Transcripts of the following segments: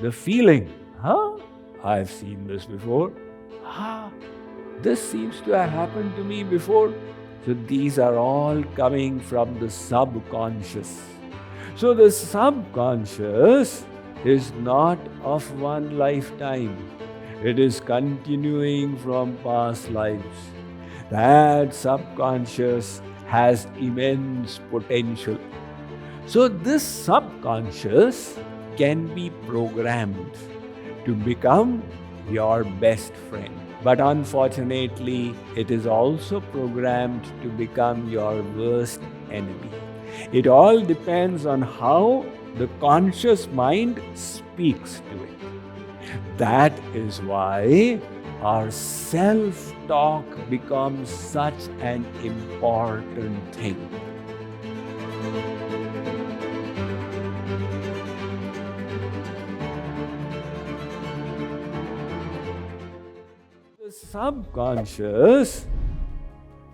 the feeling, I've seen this before. This seems to have happened to me before. So these are all coming from the subconscious. So the subconscious is not of one lifetime. It is continuing from past lives. That subconscious has immense potential. So this subconscious can be programmed to become your best friend. But unfortunately, it is also programmed to become your worst enemy. It all depends on how the conscious mind speaks to it. That is why our self-talk becomes such an important thing. The subconscious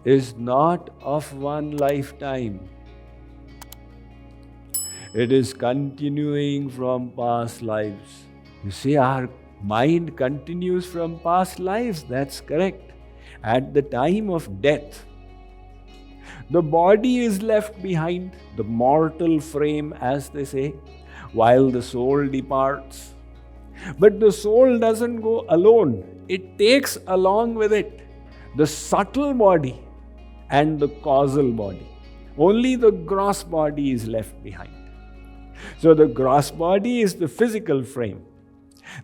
is not of one lifetime. It is continuing from past lives. You see, our mind continues from past lives, that's correct. At the time of death, the body is left behind, the mortal frame, as they say, while the soul departs. But the soul doesn't go alone. It takes along with it the subtle body and the causal body. Only the gross body is left behind. So the gross body is the physical frame.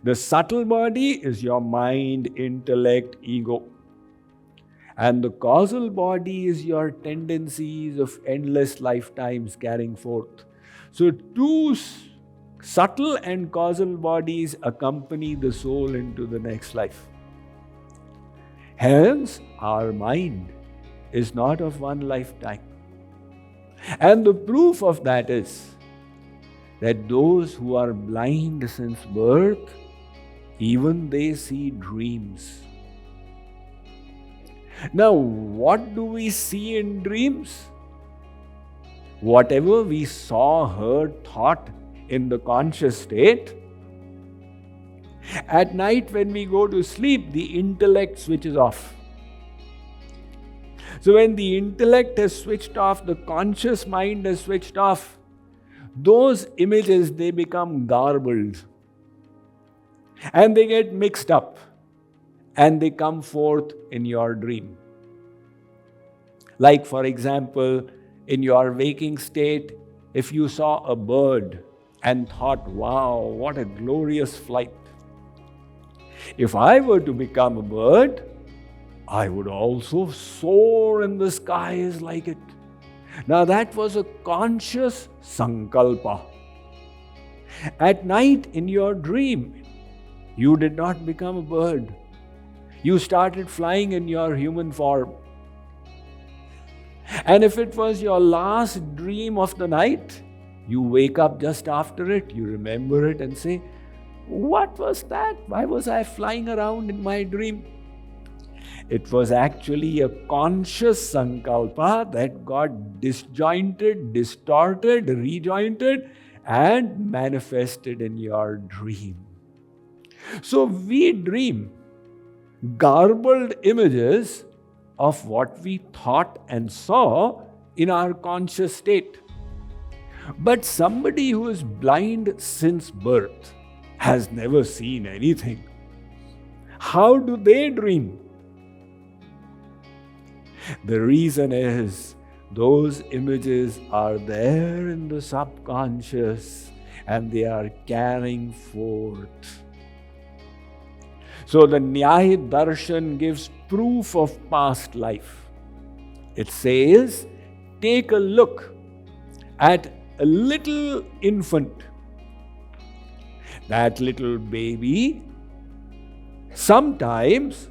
The subtle body is your mind, intellect, ego. And the causal body is your tendencies of endless lifetimes carrying forth. So two subtle and causal bodies accompany the soul into the next life. Hence, our mind is not of one lifetime. And the proof of that is that those who are blind since birth, even they see dreams. Now, what do we see in dreams? Whatever we saw, heard, thought in the conscious state, at night when we go to sleep, the intellect switches off. So when the intellect has switched off, the conscious mind has switched off, those images, they become garbled and they get mixed up and they come forth in your dream. Like, for example, in your waking state, if you saw a bird and thought, wow, what a glorious flight. If I were to become a bird, I would also soar in the skies like it. Now that was a conscious sankalpa. At night in your dream, you did not become a bird. You started flying in your human form. And if it was your last dream of the night, you wake up just after it, you remember it and say, what was that? Why was I flying around in my dream? It was actually a conscious sankalpa that got disjointed, distorted, rejointed, and manifested in your dream. So we dream garbled images of what we thought and saw in our conscious state. But somebody who is blind since birth has never seen anything. How do they dream? The reason is those images are there in the subconscious and they are carrying forth. So the Nyaya Darshan gives proof of past life. It says, take a look at a little infant. That little baby, sometimes,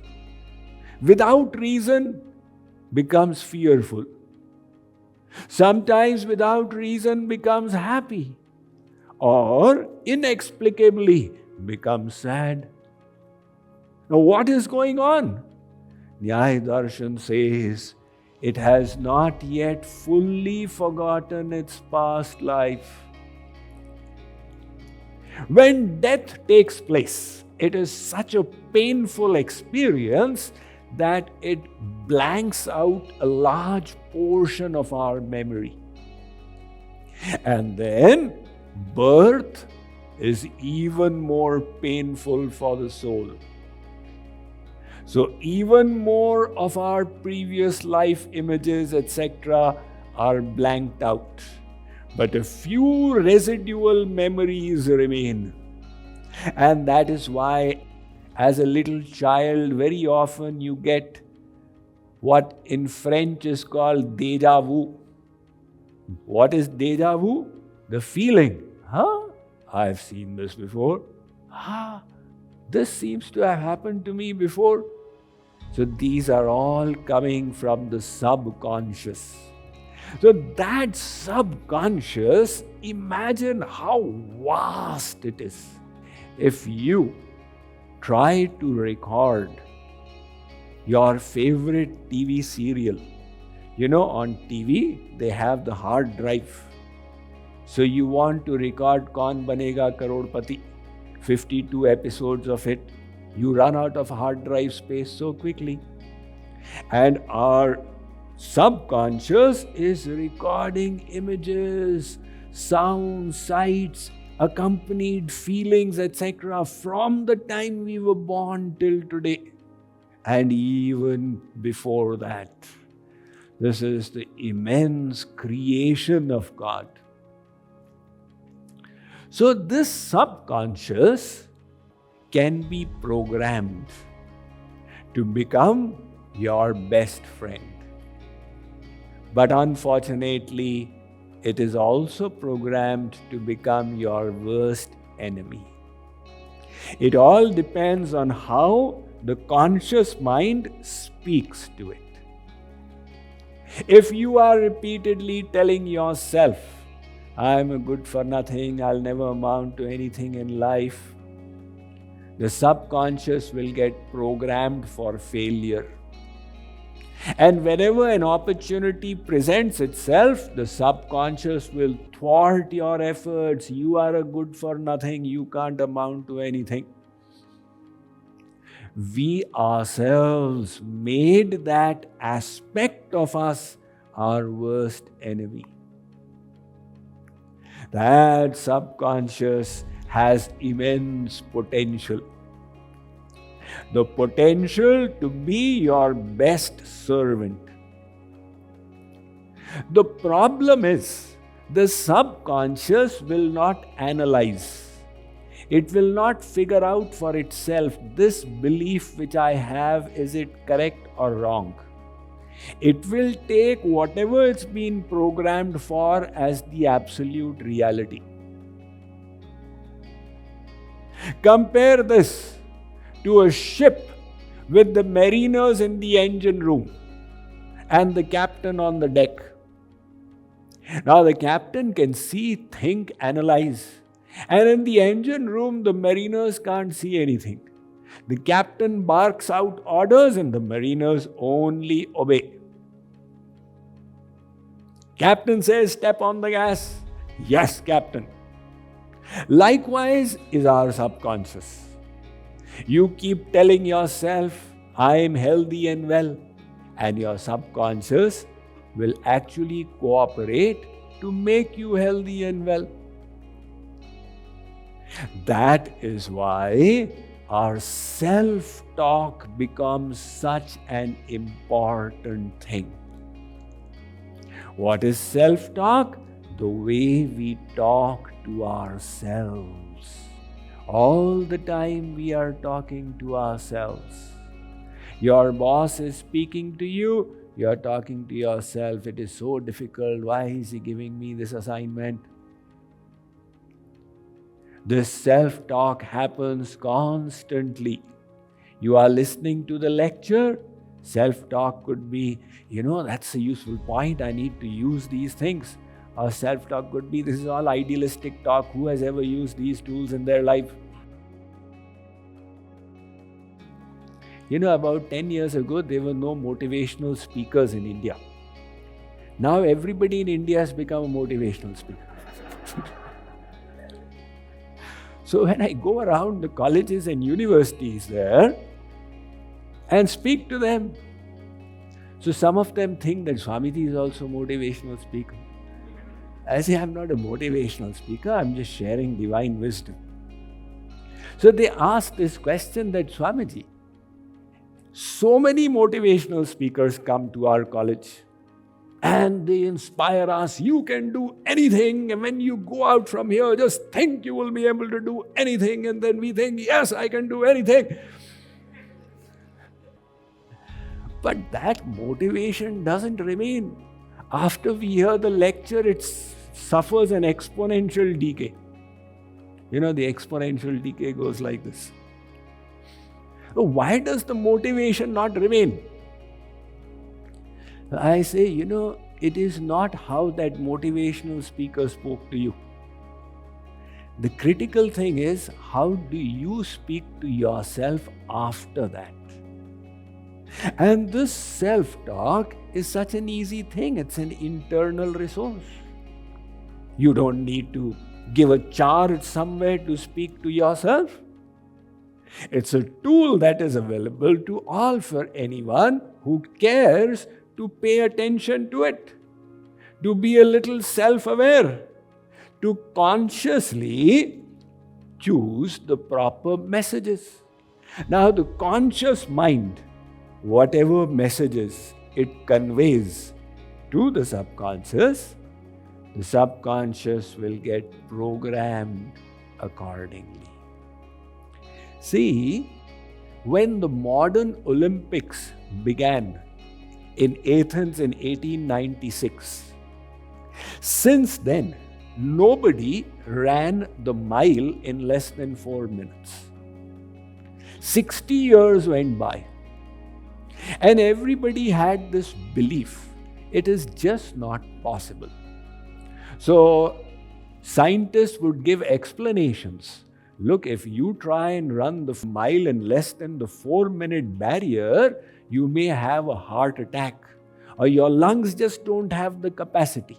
without reason, becomes fearful. Sometimes, without reason, becomes happy. Or, inexplicably, becomes sad. Now, what is going on? Nyaya Darshan says, it has not yet fully forgotten its past life. When death takes place, it is such a painful experience that it blanks out a large portion of our memory. And then birth is even more painful for the soul. So even more of our previous life images, etc., are blanked out. But a few residual memories remain. And that is why, as a little child, very often you get what in French is called déjà vu. What is déjà vu? The feeling. I've seen this before. This seems to have happened to me before. So these are all coming from the subconscious. So that subconscious, imagine how vast it is. If you try to record your favorite TV serial, on TV, they have the hard drive. So you want to record Kaun Banega Karodpati, 52 episodes of it. You run out of hard drive space so quickly. And our subconscious is recording images, sounds, sights, accompanied feelings, etc. from the time we were born till today. And even before that. This is the immense creation of God. So this subconscious can be programmed to become your best friend. But unfortunately, it is also programmed to become your worst enemy. It all depends on how the conscious mind speaks to it. If you are repeatedly telling yourself, I'm a good for nothing, I'll never amount to anything in life, the subconscious will get programmed for failure. And whenever an opportunity presents itself, the subconscious will thwart your efforts. You are a good for nothing, you can't amount to anything. We ourselves made that aspect of us our worst enemy. That subconscious has immense potential. The potential to be your best servant. The problem is, the subconscious will not analyze. It will not figure out for itself, this belief which I have, is it correct or wrong? It will take whatever it's been programmed for as the absolute reality. Compare this to a ship with the mariners in the engine room and the captain on the deck. Now the captain can see, think, analyze. And in the engine room, the mariners can't see anything. The captain barks out orders and the mariners only obey. Captain says, step on the gas. Yes, captain. Likewise is our subconscious. You keep telling yourself, I am healthy and well. And your subconscious will actually cooperate to make you healthy and well. That is why our self-talk becomes such an important thing. What is self-talk? The way we talk to ourselves. All the time we are talking to ourselves. Your boss is speaking to you, you are talking to yourself. It is so difficult. Why is he giving me this assignment? This self-talk happens constantly. You are listening to the lecture. Self-talk could be, that's a useful point. I need to use these things. Or self-talk could be, this is all idealistic talk. Who has ever used these tools in their life? About 10 years ago, there were no motivational speakers in India. Now everybody in India has become a motivational speaker. So when I go around the colleges and universities there and speak to them, so some of them think that Swamiji is also a motivational speaker. I say, I'm not a motivational speaker, I'm just sharing divine wisdom. So they ask this question that, Swamiji, so many motivational speakers come to our college and they inspire us. You can do anything. And when you go out from here, just think you will be able to do anything. And then we think, yes, I can do anything. But that motivation doesn't remain. After we hear the lecture, it suffers an exponential decay. You know, the exponential decay goes like this. So why does the motivation not remain? I say, it is not how that motivational speaker spoke to you. The critical thing is, how do you speak to yourself after that? And this self-talk is such an easy thing. It's an internal resource. You don't need to give a charge somewhere to speak to yourself. It's a tool that is available to all for anyone who cares to pay attention to it, to be a little self-aware, to consciously choose the proper messages. Now, the conscious mind, whatever messages it conveys to the subconscious will get programmed accordingly. See, when the modern Olympics began in Athens in 1896, since then, nobody ran the mile in less than 4 minutes. 60 years went by, and everybody had this belief, it is just not possible. So, scientists would give explanations. Look, if you try and run the mile in less than the 4-minute barrier, you may have a heart attack, or your lungs just don't have the capacity.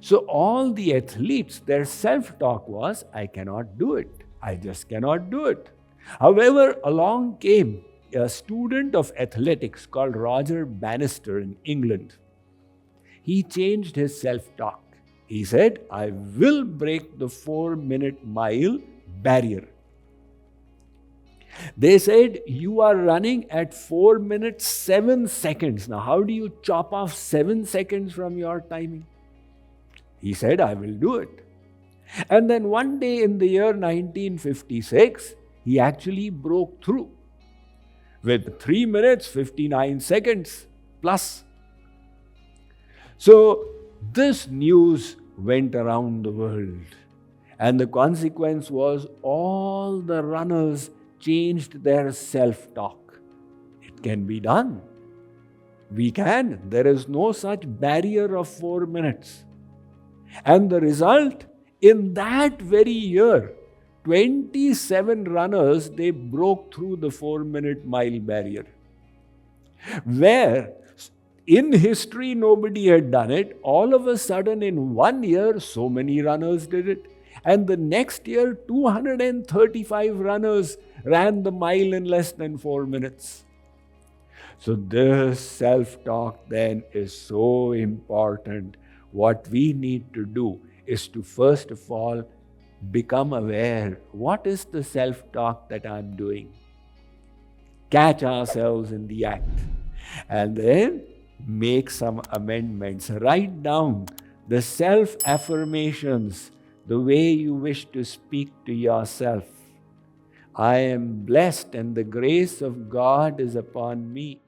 So all the athletes, their self-talk was, I cannot do it. I just cannot do it. However, along came a student of athletics called Roger Bannister in England. He changed his self-talk. He said, I will break the 4-minute mile barrier. They said, you are running at 4 minutes, 7 seconds. Now, how do you chop off 7 seconds from your timing? He said, I will do it. And then one day in the year 1956, he actually broke through with 3 minutes, 59 seconds plus. So, this news went around the world. And the consequence was all the runners changed their self-talk. It can be done. We can. There is no such barrier of 4 minutes. And the result, in that very year, 27 runners, they broke through the 4-minute mile barrier. Where in history nobody had done it, all of a sudden in 1 year, so many runners did it. And the next year, 235 runners ran the mile in less than 4 minutes. So this self-talk then is so important. What we need to do is to first of all become aware. What is the self-talk that I'm doing? Catch ourselves in the act. And then make some amendments. Write down the self-affirmations, the way you wish to speak to yourself. I am blessed and the grace of God is upon me.